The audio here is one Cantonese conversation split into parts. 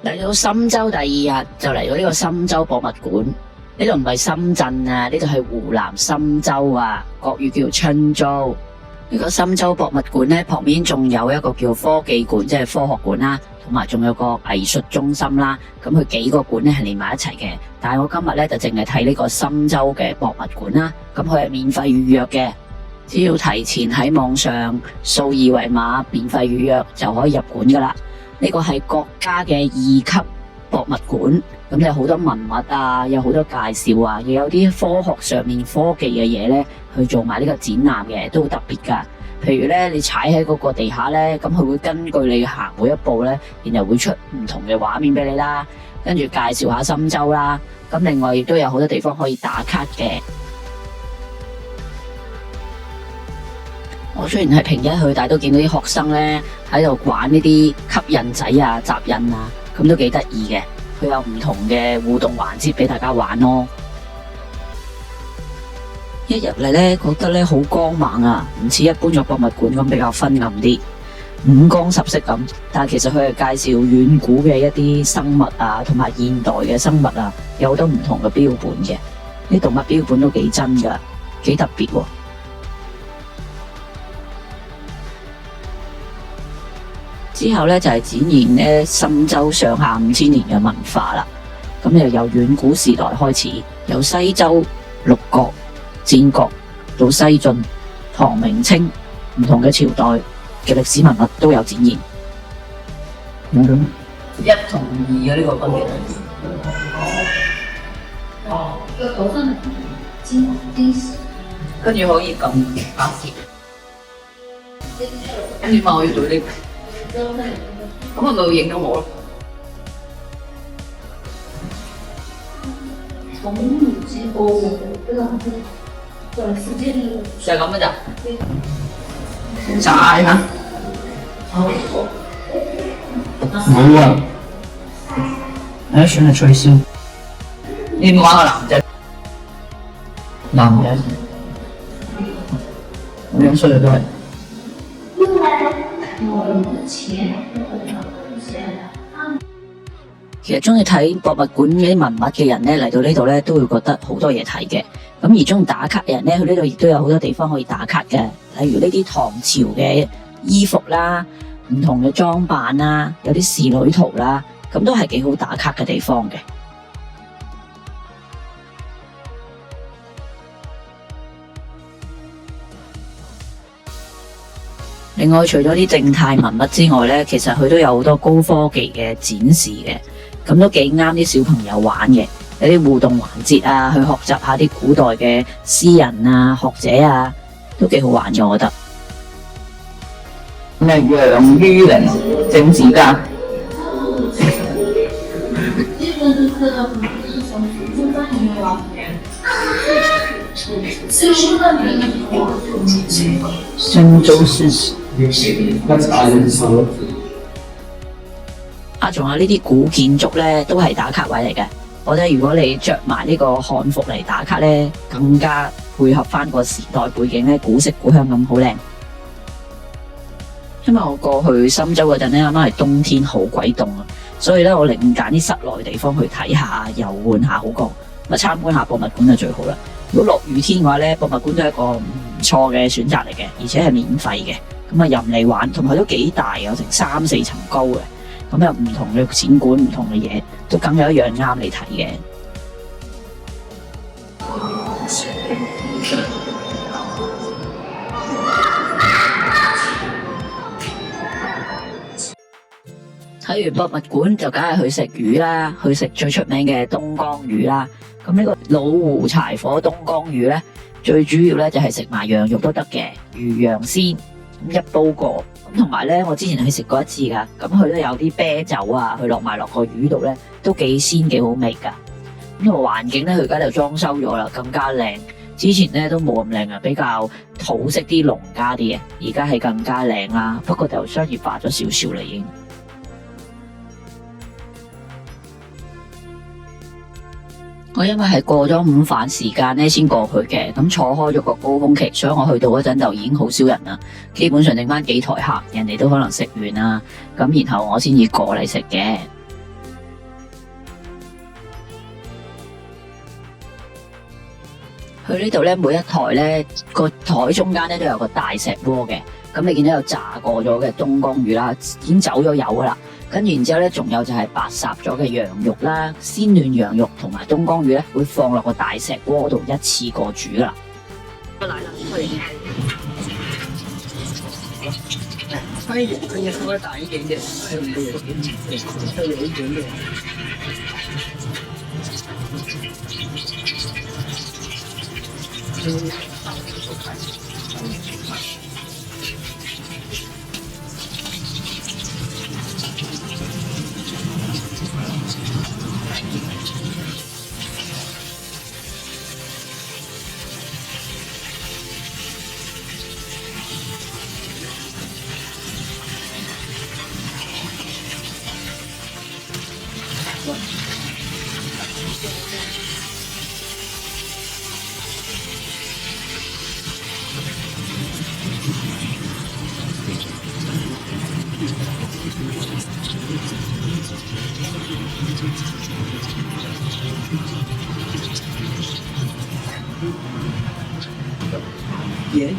嚟到深州第二日就嚟到呢個深州博物館，呢度唔係深圳啊，呢度係湖南深州啊，國語叫郴州。呢個深州博物館呢，旁邊仲有一個叫科技館，即係科學館啦，同埋仲有個藝術中心啦。咁佢幾個館呢係連埋一齊嘅，但係我今日呢，就淨係睇呢個深州嘅博物館啦。咁佢係免費預約嘅，只要提前喺網上掃二維碼免費預約就可以入館噶啦。呢個係國家嘅2級博物館，咁有好多文物啊，有好多介紹啊，又有啲科學上面科技嘅嘢呢去做埋呢個展覽嘅，都好特別噶。譬如呢，你踩喺嗰個地下呢，咁佢會根據你行每一步呢，然後會出唔同嘅畫面俾你啦，跟住介紹下深州啦。咁另外亦都有好多地方可以打卡嘅。我雖然係平日去，但係都見到啲學生呢喺度玩呢啲吸印仔啊、紮印啊，咁都幾得意嘅。佢有唔同嘅互動環節俾大家玩咯。一入嚟呢，覺得呢好光猛啊，唔似一般嘅博物館咁比較昏暗啲，五光十色咁。但係其實佢係介紹遠古嘅一啲生物啊，同埋現代嘅生物啊，有好多唔同嘅標本嘅。啲動物標本都幾真㗎，幾特別喎。之後呢，就係展現呢深州上下5000年嘅文化啦。咁又由遠古時代開始，由西周、六國、戰國到西晉、唐、明、清唔同嘅朝代嘅歷史文物都有展現。1同2嘅呢個分別。跟住可以撳拍攝。點解我要做呢個？咁係咪會影到我咯？就係咁嘅咋？晒嚇？冇啊！誒，算係取消。你有冇玩過男仔？男人，我樣衰嘅都係。其實中意睇博物館嗰啲文物嘅人咧，嚟到呢度咧都會覺得好多嘢睇嘅。咁而中意打卡嘅人咧，去呢度亦都有好多地方可以打卡嘅，例如呢啲唐朝嘅衣服啦、唔同嘅裝扮啦、有啲仕女圖啦，咁都係幾好打卡嘅地方嘅。另外，除咗啲靜態文物之外咧，其實佢都有好多高科技嘅展示嘅，咁都幾啱啲小朋友玩嘅。有啲互動環節啊，去學習下啲古代嘅詩人啊、學者啊，都幾好玩嘅，我覺得。咩楊于玲政治家？深州市。仲有呢啲古建築呢，都係打卡位嚟嘅。我覺得如果你着埋呢個漢服嚟打卡呢，更加配合翻個時代背景呢，古色古香咁，好靚。因為我過去深州嗰陣呢，啱啱係冬天，好鬼凍啊，所以呢，我寧願揀啲室內地方去睇下、遊玩下好過。咁參觀下博物館就最好啦。如果落雨天嘅話呢，博物館都係一個唔錯嘅選擇嚟嘅，而且係免費嘅。咁啊，任你玩，同埋都幾大，有成3-4層高嘅。咁有唔同嘅展館，唔同嘅嘢，都梗有一樣啱你睇嘅。睇完博物館就梗係去食魚啦，去食最出名嘅東江魚啦。咁呢個老湖柴火東江魚呢，最主要呢就係食埋羊肉都得嘅，魚羊鮮咁一煲過。咁同埋呢，我之前去食過一次噶，咁佢都有啲啤酒啊，佢落埋落個魚度呢，都幾鮮幾好味噶。咁個環境呢，佢而家就裝修咗啦，更加靚。之前呢都冇咁靚啊，比較土色啲、農家啲嘅，而家係更加靚啦。不過就商業化咗少少啦，已經。我因為係過咗午飯時間咧先過去嘅，咁坐開咗個高峰期，所以我去到嗰陣就已經好少人啦，基本上剩翻幾台客，人哋都可能食完啦，咁然後我先至過嚟食嘅。佢呢度咧，每一台咧個台中間咧都有個大石鍋嘅。咁你見到有炸過咗嘅東江魚啦，已經走咗油噶啦。跟住然之後咧，仲有就係白烚咗嘅羊肉啦，鮮嫩羊肉同埋東江魚咧，會放落個大石鍋嗰度一次過煮噶啦。來啦，翻一點可以稍微打一點點，還有沒有？稍微有一點點。鹽。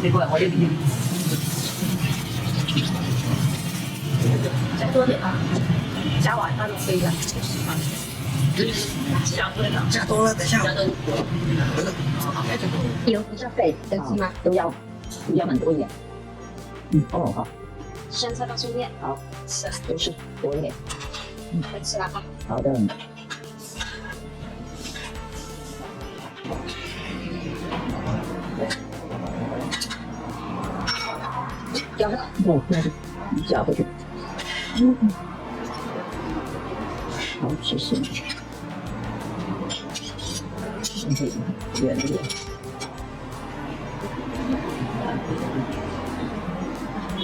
你過嚟我呢邊，再多點啊！加碗飯都可以啊。加多了，等下。有比較肥的是嗎？都要蠻多一點。哦好。香菜刀削麵，好，都是多一點。會吃了哈。好的。咬下。哦，那就加回去。好，謝謝。遠一點。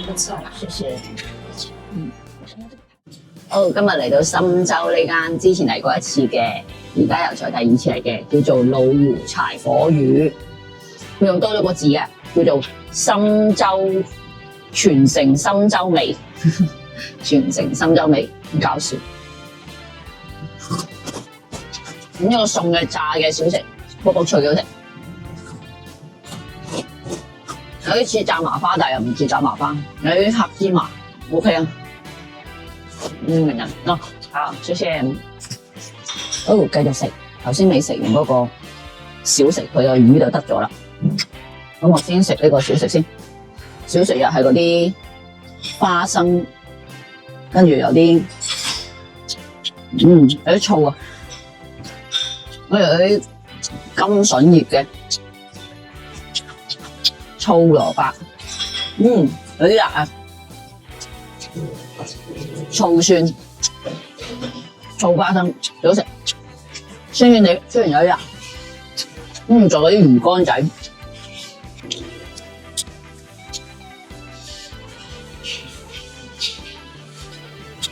不錯，謝謝。好，今日嚟到深洲呢間，之前嚟過一次嘅，而家又再第二次嚟嘅，叫做老湖柴火魚。佢用多咗個字嘅，叫做深洲傳承深洲味，傳承深洲味，好搞笑。咁一個餸嘅炸嘅小食，卜卜脆好食。有啲似炸麻花，但係又唔似炸麻花。有啲黑芝麻 ，OK 啊。明人咯，好，謝謝。好，繼續食。頭先未食完嗰個小食，佢個魚就得咗啦。咁我先食呢個小食先。小食又係嗰啲花生，跟住有啲有啲醋啊，跟住有啲甘筍葉嘅粗蘿蔔，有啲辣啊，醋蒜、醋花生，幾好食，酸酸地，雖然有啲辣，跟住仲有啲魚乾仔。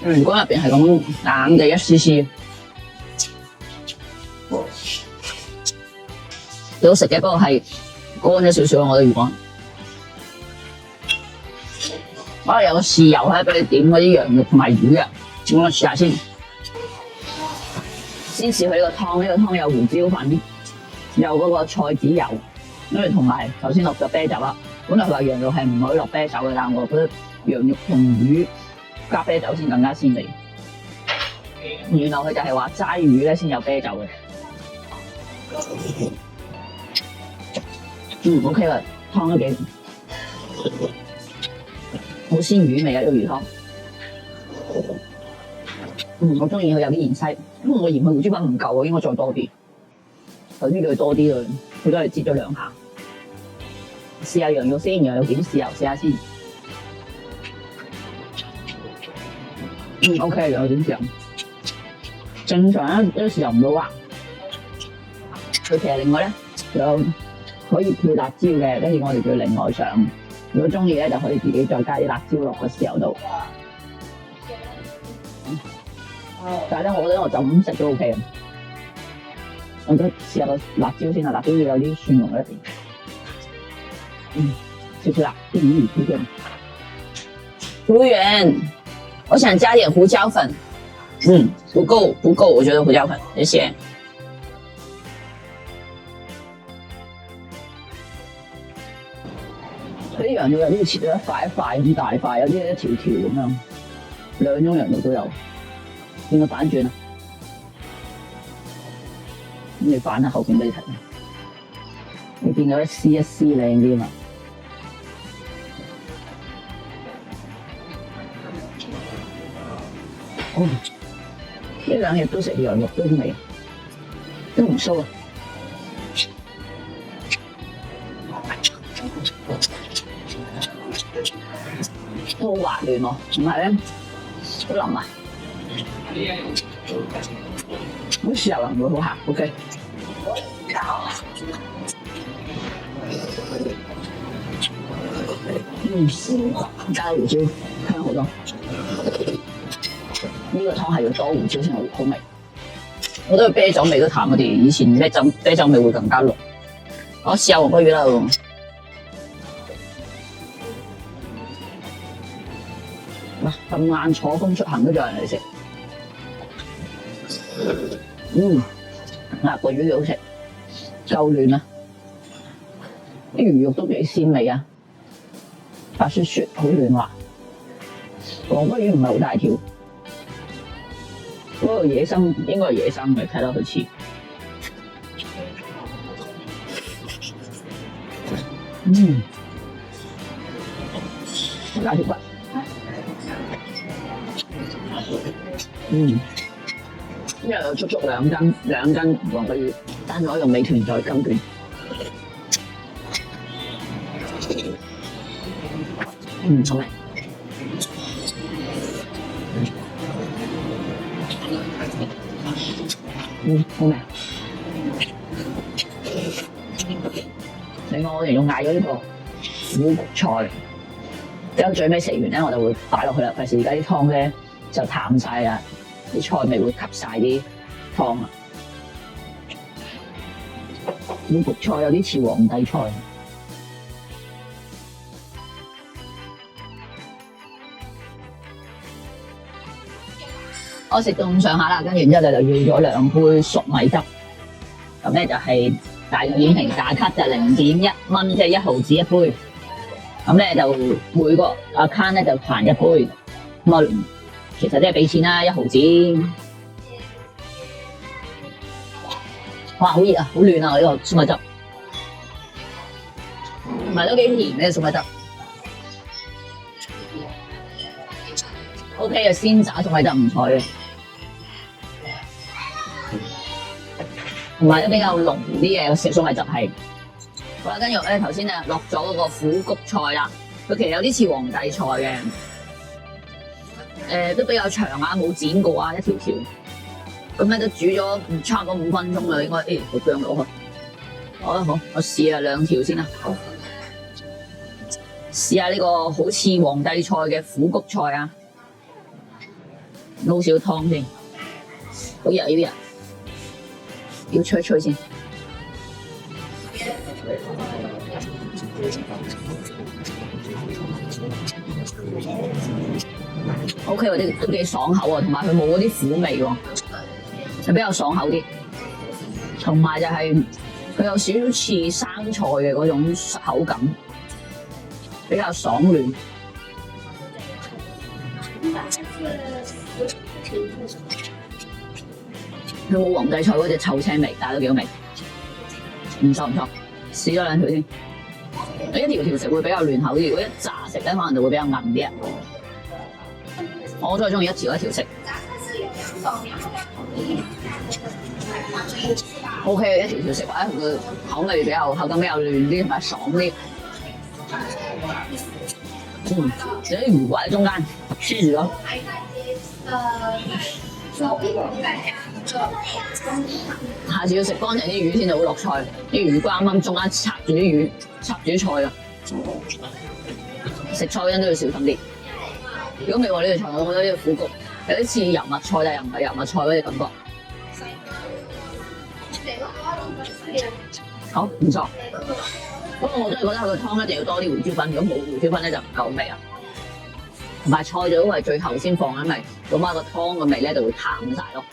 魚乾入邊係咁硬嘅一絲絲，幾好食嘅，不過係乾咗少少我啲魚乾。我有個豉油喺俾你點嗰啲羊肉同埋魚啊，我試下先。先試佢呢個湯，呢個湯有胡椒粉，有嗰個菜籽油，跟住同埋頭先落咗啤酒啦。本來佢話羊肉係唔可以落啤酒嘅，但我覺得羊肉同魚加啤酒先更加鮮味。原來佢就係話齋魚咧先有啤酒嘅。OK 啦，湯都幾好鮮魚味啊！呢個魚湯。我中意佢有啲芫茜，因為我嫌佢胡椒粉唔夠啊，應該再多啲。頭先叫佢多啲啦，佢都係擠咗2下。試下羊肉先，羊肉點豉油試下先。OK， 羊肉點豉油。正常咧，有時油唔到滑。佢其實另外咧，仲有可以配辣椒嘅，跟住我哋叫另外上。如果中意咧，就可以自己再加啲辣椒落個豉油度。但係咧，我覺得我就咁食都 OK 嘅。我覺得試下個辣椒先啦，辣椒要有啲蒜蓉喺入邊。吃吃辣，不对。服务员，我想加点胡椒粉。不够，我觉得胡椒粉，謝謝。佢啲羊肉有啲切咗一塊一塊咁大塊，有啲一條條咁樣，兩種羊肉都有。變個反轉啊！咁你反下後邊俾你睇，你變咗一絲一絲靚啲嘛？哦，呢兩日都食羊肉都味，都唔騷啊！都好滑嫩喎，唔係咧，好腍啊！好豉油淋會好鹹 ，OK。加胡椒香好多。呢個湯係要多胡椒先好味。我覺得啤酒味都淡嗰啲，以前啤酒味會更加濃。我試下黃鮭魚啦。嗱，咁晏坐風出行都仲有人嚟食。鴨個魚幾好食，夠嫩啊！啲魚肉都幾鮮味啊，白雪雪好嫩滑。黃鮭魚唔係好大條，嗰個野生應該係野生嘅，睇落去似。好大條骨。今日有足足2斤黃鮭魚，單咗用美團再金券。好味。好味。另外我哋仲嗌咗呢個虎谷菜，等最尾食完咧，我就會擺落去啦。費事而家啲湯咧就淡晒啦。啲菜味會吸晒啲湯啊！虎谷菜有啲似皇帝菜。我食到咁上下啦，跟住之後就要咗2杯粟米汁。咁咧就係大眾點評打卡就0.1蚊，即係1毫子一杯。咁咧就每個 account 咧就限一杯。咁啊，其實即係俾錢啦，1毫子。哇，好熱啊，好暖啊！呢個粟米汁，同埋都幾甜嘅粟米汁。OK 啊，鮮榨粟米汁唔錯嘅，同埋都比較濃啲嘅食粟米汁係。好啦，跟住咧頭先啊落咗嗰個虎谷菜啦，佢其實有啲似皇帝菜嘅，都比較長啊，冇剪過啊，一條條。咁咧都煮咗差唔多5分鐘啦，應該好姜落去。好啦，好，我試下2條先啦。試下呢個好似皇帝菜嘅虎谷菜啊，撈少湯先。好熱呢啲啊，要吹吹先。OK， 嗰啲都幾爽口啊，同埋佢冇嗰啲苦味喎。係比較爽口啲，同埋就係佢有少少似生菜嘅嗰種口感，比較爽嫩。佢冇皇帝菜嗰隻臭青味，但係都幾好味，唔錯唔錯。試咗2條先，一條條食會比較嫩口啲，如果一紮食咧，可能就會比較韌啲啊。我都係中意一條一條食。OK， 一條條食或者佢口味比較口感比較嫩啲，同埋爽啲。有啲魚骨喺中間黐住咯。下次要食乾淨啲魚先就好落菜，啲魚骨啱啱中間插住啲魚，插住啲菜啊！食菜嗰陣都要小心啲。如果未話呢條菜，我覺得呢個虎谷有啲似油麥菜，但係又唔係油麥菜嗰隻感覺。好唔錯。不過我都係覺得佢個湯一定要多啲胡椒粉，如果冇胡椒粉咧就唔夠味啊。同埋菜就因為最後先放，因為咁啊個湯嘅味咧就會淡晒咯。